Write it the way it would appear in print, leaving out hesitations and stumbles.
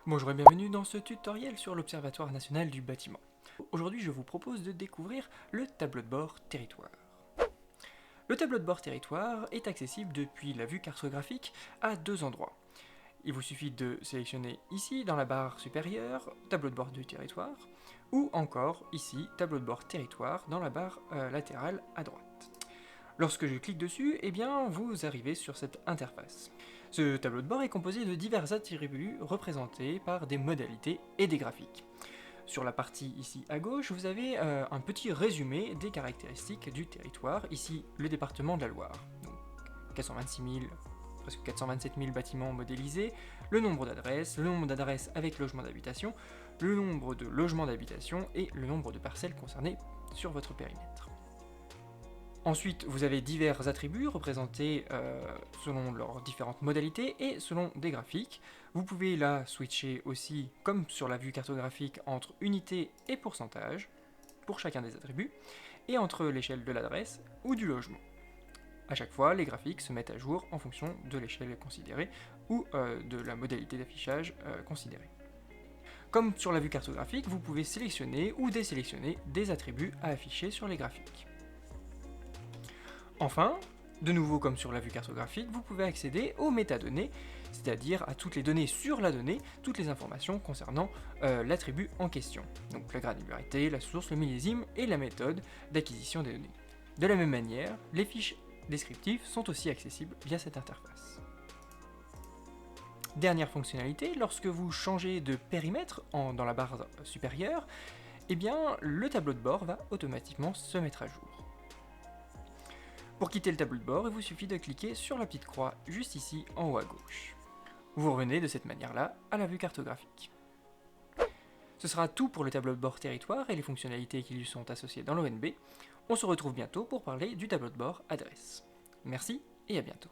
Bonjour et bienvenue dans ce tutoriel sur l'Observatoire national du bâtiment. Aujourd'hui, je vous propose de découvrir le tableau de bord territoire. Le tableau de bord territoire est accessible depuis la vue cartographique à deux endroits. Il vous suffit de sélectionner ici, dans la barre supérieure, tableau de bord du territoire, ou encore ici, tableau de bord territoire, dans la barre latérale à droite. Lorsque je clique dessus, eh bien, vous arrivez sur cette interface. Ce tableau de bord est composé de divers attributs représentés par des modalités et des graphiques. Sur la partie ici à gauche, vous avez un petit résumé des caractéristiques du territoire, ici le département de la Loire. Donc 426 000, presque 427 000 bâtiments modélisés, le nombre d'adresses avec logement d'habitation, le nombre de logements d'habitation et le nombre de parcelles concernées sur votre périmètre. Ensuite, vous avez divers attributs représentés selon leurs différentes modalités et selon des graphiques. Vous pouvez là switcher aussi, comme sur la vue cartographique, entre unité et pourcentage pour chacun des attributs, et entre l'échelle de l'adresse ou du logement. À chaque fois, les graphiques se mettent à jour en fonction de l'échelle considérée ou de la modalité d'affichage considérée. Comme sur la vue cartographique, vous pouvez sélectionner ou désélectionner des attributs à afficher sur les graphiques. Enfin, de nouveau comme sur la vue cartographique, vous pouvez accéder aux métadonnées, c'est-à-dire à toutes les données sur la donnée, toutes les informations concernant l'attribut en question. Donc la granularité, la source, le millésime et la méthode d'acquisition des données. De la même manière, les fiches descriptives sont aussi accessibles via cette interface. Dernière fonctionnalité, lorsque vous changez de périmètre dans la barre supérieure, eh bien, le tableau de bord va automatiquement se mettre à jour. Pour quitter le tableau de bord, il vous suffit de cliquer sur la petite croix juste ici en haut à gauche. Vous revenez de cette manière-là à la vue cartographique. Ce sera tout pour le tableau de bord territoire et les fonctionnalités qui lui sont associées dans l'ONB. On se retrouve bientôt pour parler du tableau de bord adresse. Merci et à bientôt.